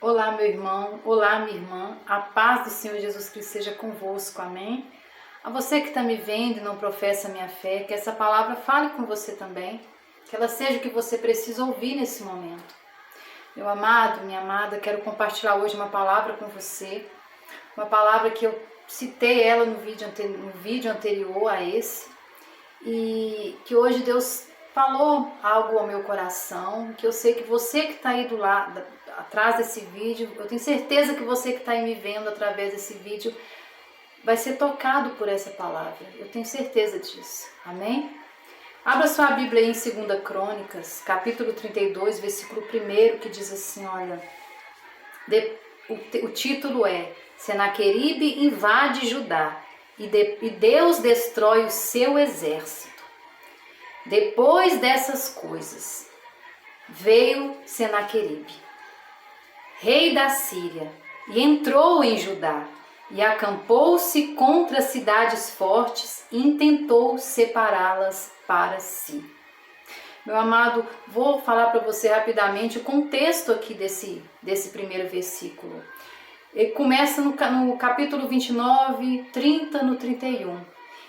Olá, meu irmão, olá, minha irmã, a paz do Senhor Jesus Cristo seja convosco, amém? A você que está me vendo e não professa a minha fé, que essa palavra fale com você também, que ela seja o que você precisa ouvir nesse momento. Meu amado, minha amada, quero compartilhar hoje uma palavra com você, uma palavra que eu citei ela no vídeo anterior a esse, e que hoje Deus falou algo ao meu coração, que eu sei que você que está aí do lado, atrás desse vídeo, eu tenho certeza que você que está aí me vendo através desse vídeo vai ser tocado por essa palavra, eu tenho certeza disso, amém? Abra sua Bíblia aí em 2 Crônicas, capítulo 32, versículo 1, que diz assim, olha, o título é Senaqueribe invade Judá e Deus destrói o seu exército. Depois dessas coisas, veio Senaqueribe, rei da Síria, e entrou em Judá, e acampou-se contra as cidades fortes e intentou separá-las para si. Meu amado, vou falar para você rapidamente o contexto aqui desse primeiro versículo. Ele começa no capítulo 29, 30 no 31,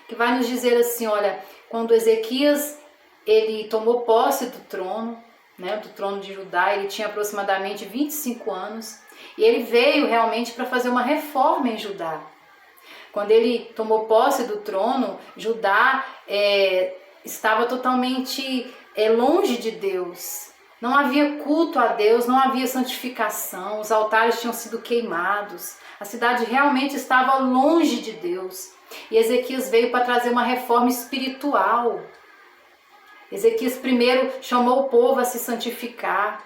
que vai nos dizer assim, olha, quando Ezequias ele tomou posse do trono de Judá, ele tinha aproximadamente 25 anos, e ele veio realmente para fazer uma reforma em Judá. Quando ele tomou posse do trono, Judá estava totalmente longe de Deus. Não havia culto a Deus, não havia santificação, os altares tinham sido queimados, a cidade realmente estava longe de Deus. E Ezequias veio para trazer uma reforma espiritual. Ezequias primeiro chamou o povo a se santificar,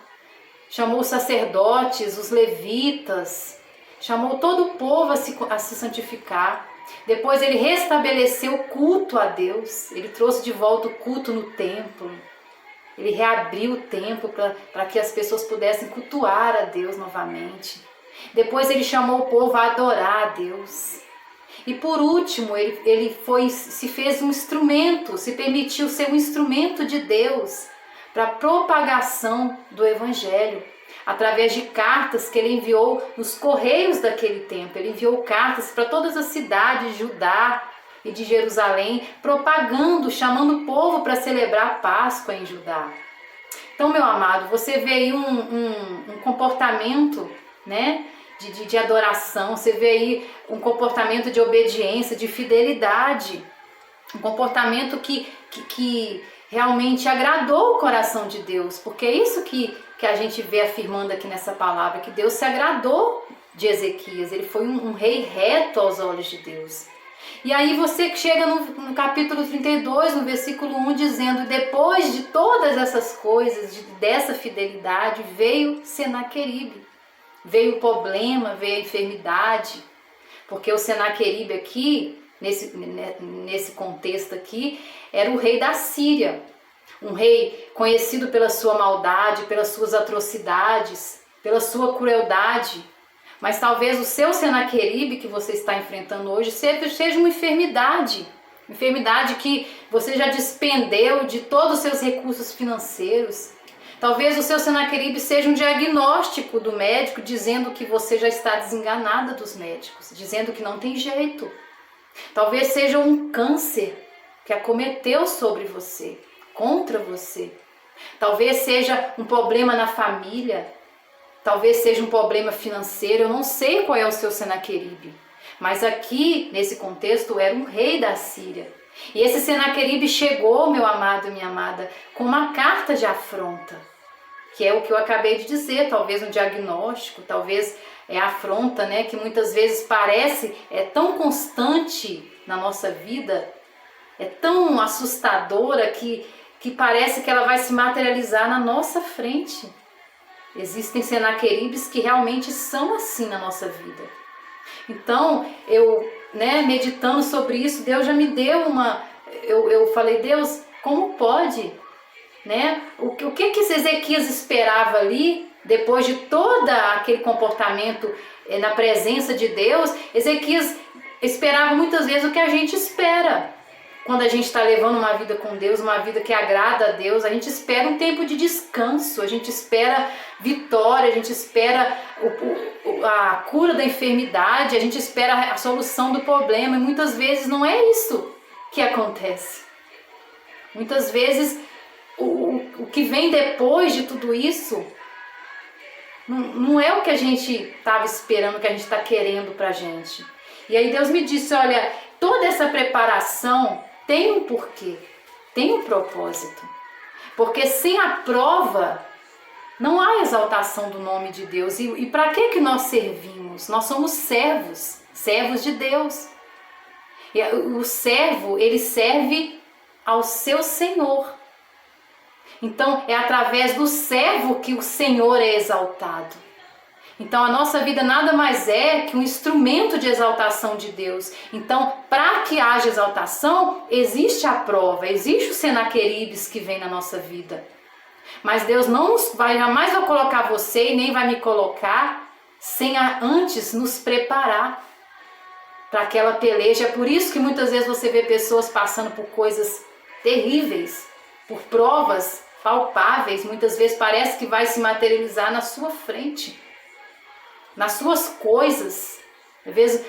chamou os sacerdotes, os levitas, chamou todo o povo a se santificar. Depois ele restabeleceu o culto a Deus, ele trouxe de volta o culto no templo. Ele reabriu o templo para que as pessoas pudessem cultuar a Deus novamente. Depois ele chamou o povo a adorar a Deus. E por último, ele se fez um instrumento, se permitiu ser um instrumento de Deus para a propagação do Evangelho, através de cartas que ele enviou nos correios daquele tempo. Ele enviou cartas para todas as cidades de Judá e de Jerusalém, propagando, chamando o povo para celebrar a Páscoa em Judá. Então, meu amado, você vê aí um comportamento, né, de adoração, você vê aí um comportamento de obediência, de fidelidade, um comportamento que realmente agradou o coração de Deus, porque é isso que a gente vê afirmando aqui nessa palavra, que Deus se agradou de Ezequias, ele foi um rei reto aos olhos de Deus. E aí você chega no capítulo 32, no versículo 1, dizendo, depois de todas essas coisas, dessa fidelidade, veio Senaqueribe. Veio o problema, veio a enfermidade, porque o Senaqueribe aqui, nesse contexto aqui, era o rei da Síria. Um rei conhecido pela sua maldade, pelas suas atrocidades, pela sua crueldade. Mas talvez o seu Senaqueribe que você está enfrentando hoje seja uma enfermidade que você já despendeu de todos os seus recursos financeiros. Talvez o seu Senaqueribe seja um diagnóstico do médico dizendo que você já está desenganada dos médicos, dizendo que não tem jeito. Talvez seja um câncer que acometeu sobre você, contra você. Talvez seja um problema na família. Talvez seja um problema financeiro, eu não sei qual é o seu Senaqueribe. Mas aqui, nesse contexto, era um rei da Síria. E esse Senaqueribe chegou, meu amado e minha amada, com uma carta de afronta. Que é o que eu acabei de dizer, talvez um diagnóstico, talvez afronta, né? Que muitas vezes parece tão constante na nossa vida, é tão assustadora que parece que ela vai se materializar na nossa frente. Existem Senaqueribes que realmente são assim na nossa vida. Então, eu, meditando sobre isso, Deus já me deu eu falei, Deus, como pode? O que Ezequias esperava ali, depois de todo aquele comportamento na presença de Deus? Ezequias esperava muitas vezes o que a gente espera. quando a gente está levando uma vida com Deus, uma vida que agrada a Deus, a gente espera um tempo de descanso, a gente espera vitória, a gente espera a cura da enfermidade, a gente espera a solução do problema, e muitas vezes não é isso que acontece. Muitas vezes o que vem depois de tudo isso não é o que a gente estava esperando, o que a gente está querendo pra gente. E aí Deus me disse, olha, toda essa preparação tem um porquê, tem um propósito. Porque sem a prova não há exaltação do nome de Deus. E para que nós servimos? Nós somos servos, servos de Deus. E o servo, ele serve ao seu Senhor. Então é através do servo que o Senhor é exaltado. Então a nossa vida nada mais é que um instrumento de exaltação de Deus. Então, para que haja exaltação, existe a prova, existe o Senaqueribes que vem na nossa vida. Mas Deus jamais vai colocar você e nem vai me colocar sem antes nos preparar para aquela peleja. É por isso que muitas vezes você vê pessoas passando por coisas terríveis, por provas palpáveis, muitas vezes parece que vai se materializar na sua frente, nas suas coisas. Às vezes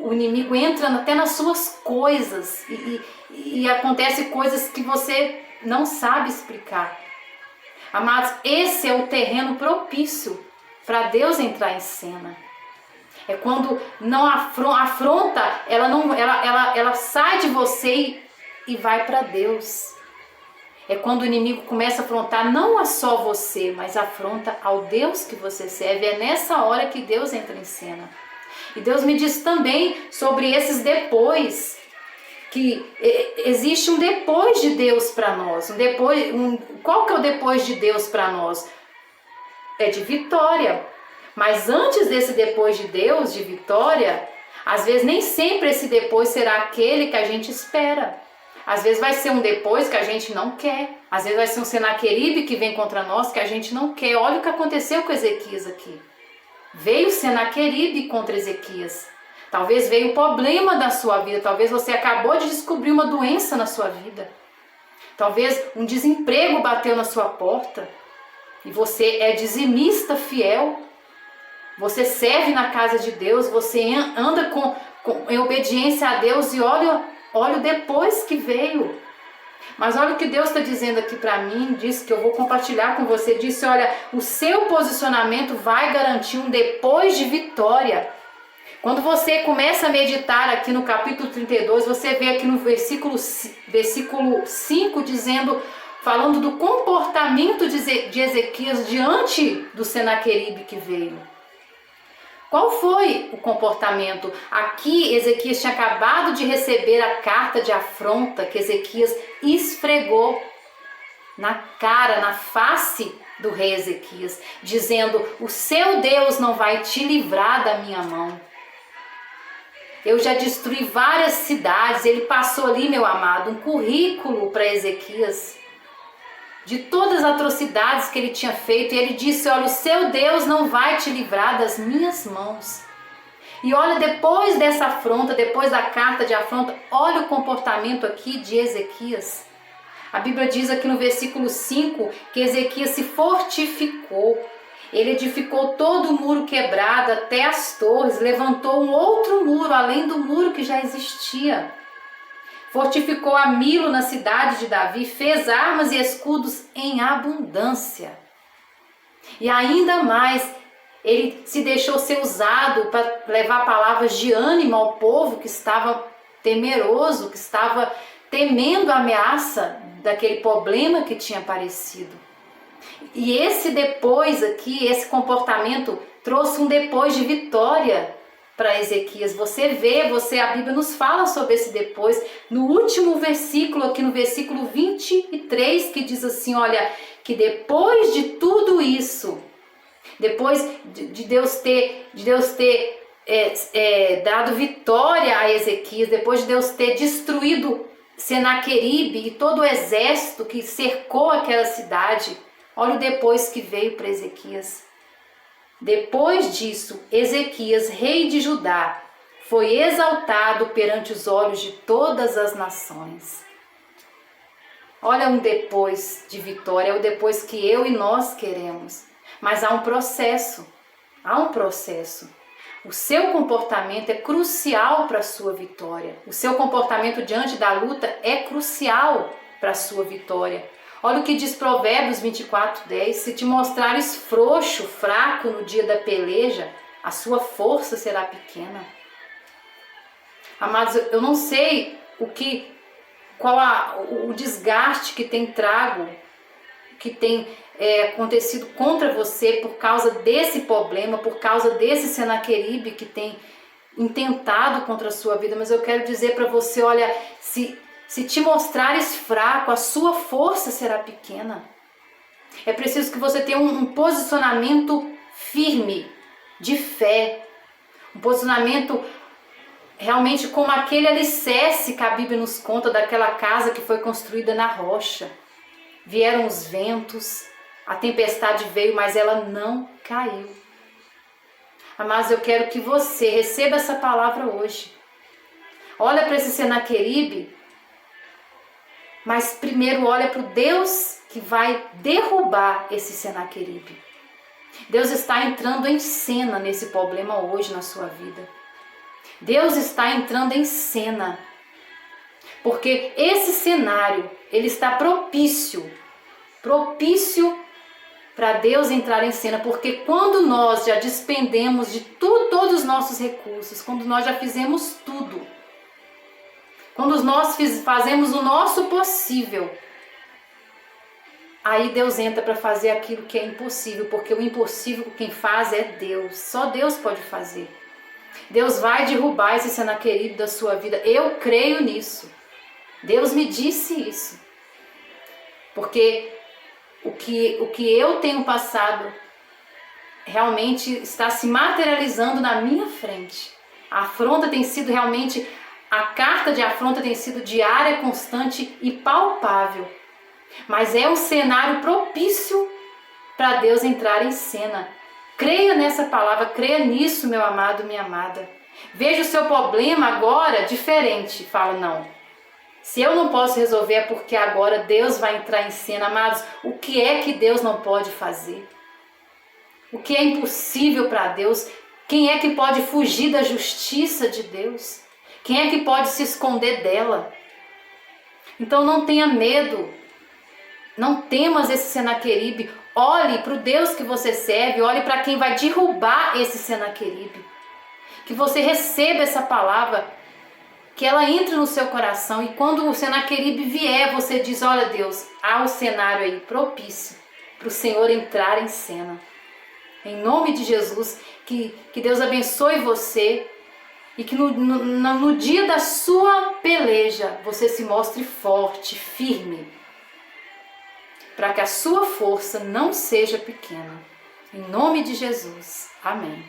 o inimigo entra até nas suas coisas e acontece coisas que você não sabe explicar. Amados, esse é o terreno propício para Deus entrar em cena. É quando não afronta, ela sai de você e vai para Deus. É quando o inimigo começa a afrontar não só você, mas afronta ao Deus que você serve. É nessa hora que Deus entra em cena. E Deus me diz também sobre esses depois, que existe um depois de Deus para nós. Qual que é o depois de Deus para nós? É de vitória. Mas antes desse depois de Deus, de vitória, às vezes nem sempre esse depois será aquele que a gente espera. Às vezes vai ser um depois que a gente não quer. Às vezes vai ser um Senaqueribe que vem contra nós que a gente não quer. Olha o que aconteceu com Ezequias aqui. Veio o Senaqueribe contra Ezequias. Talvez veio o problema da sua vida. Talvez você acabou de descobrir uma doença na sua vida. Talvez um desemprego bateu na sua porta. E você é dizimista fiel. Você serve na casa de Deus. Você anda em obediência a Deus. E olha o depois que veio. Mas olha o que Deus está dizendo aqui para mim. Diz que eu vou compartilhar com você. Disse, olha, o seu posicionamento vai garantir um depois de vitória. Quando você começa a meditar aqui no capítulo 32, você vê aqui no versículo 5 falando do comportamento de Ezequias diante do Senaqueribe que veio. Qual foi o comportamento? Aqui Ezequias tinha acabado de receber a carta de afronta que Ezequias esfregou na cara, na face do rei Ezequias, dizendo, o seu Deus não vai te livrar da minha mão. Eu já destruí várias cidades. Ele passou ali, meu amado, um currículo para Ezequias de todas as atrocidades que ele tinha feito. E ele disse, olha, o seu Deus não vai te livrar das minhas mãos. E olha, depois dessa afronta, depois da carta de afronta, olha o comportamento aqui de Ezequias. A Bíblia diz aqui no versículo 5 que Ezequias se fortificou. Ele edificou todo o muro quebrado até as torres, levantou um outro muro além do muro que já existia. Fortificou a Milo na cidade de Davi, fez armas e escudos em abundância. E ainda mais, ele se deixou ser usado para levar palavras de ânimo ao povo que estava temeroso, que estava temendo a ameaça daquele problema que tinha aparecido. E esse depois aqui, esse comportamento, trouxe um depois de vitória para Ezequias. Você vê, a Bíblia nos fala sobre esse depois, no último versículo, aqui no versículo 23, que diz assim, olha, que depois de tudo isso, depois de Deus ter dado vitória a Ezequias, depois de Deus ter destruído Senaqueribe e todo o exército que cercou aquela cidade, olha o depois que veio para Ezequias. Depois disso, Ezequias, rei de Judá, foi exaltado perante os olhos de todas as nações. Olha um depois de vitória, é o depois que eu e nós queremos. Mas há um processo, O seu comportamento é crucial para a sua vitória. O seu comportamento diante da luta é crucial para a sua vitória. Olha o que diz Provérbios 24:10. Se te mostrares frouxo, fraco no dia da peleja, a sua força será pequena. Amados, eu não sei qual o desgaste que tem trago, que tem acontecido contra você por causa desse problema, por causa desse Senaqueribe que tem intentado contra a sua vida, mas eu quero dizer para você, olha, se te mostrares fraco, a sua força será pequena. É preciso que você tenha um posicionamento firme, de fé, um posicionamento realmente como aquele alicerce que a Bíblia nos conta daquela casa que foi construída na rocha. Vieram os ventos, a tempestade veio, mas ela não caiu. Mas eu quero que você receba essa palavra hoje. Olha para esse Senaqueribe, mas primeiro olha para o Deus que vai derrubar esse Senaqueribe. Deus está entrando em cena nesse problema hoje na sua vida. Deus está entrando em cena, porque esse cenário, ele está propício para Deus entrar em cena, porque quando nós já despendemos de todos os nossos recursos, quando nós já fizemos tudo, quando nós fazemos o nosso possível, aí Deus entra para fazer aquilo que é impossível, porque o impossível quem faz é Deus, só Deus pode fazer. Deus vai derrubar esse Senaqueribe da sua vida, eu creio nisso. Deus me disse isso, porque o que eu tenho passado realmente está se materializando na minha frente. A afronta tem sido realmente, a carta de afronta tem sido diária, constante e palpável. Mas é um cenário propício para Deus entrar em cena. Creia nessa palavra, creia nisso, meu amado, minha amada. Veja o seu problema agora diferente. Fala, não. Se eu não posso resolver é porque agora Deus vai entrar em cena. Amados, o que é que Deus não pode fazer? O que é impossível para Deus? Quem é que pode fugir da justiça de Deus? Quem é que pode se esconder dela? Então não tenha medo. Não temas esse Senaqueribe. Olhe para o Deus que você serve. Olhe para quem vai derrubar esse Senaqueribe. Que você receba essa palavra, que ela entre no seu coração, e quando o Senaqueribe vier, você diz, olha Deus, há um cenário aí propício para o Senhor entrar em cena. Em nome de Jesus, que Deus abençoe você e que no dia da sua peleja você se mostre forte, firme, para que a sua força não seja pequena. Em nome de Jesus. Amém.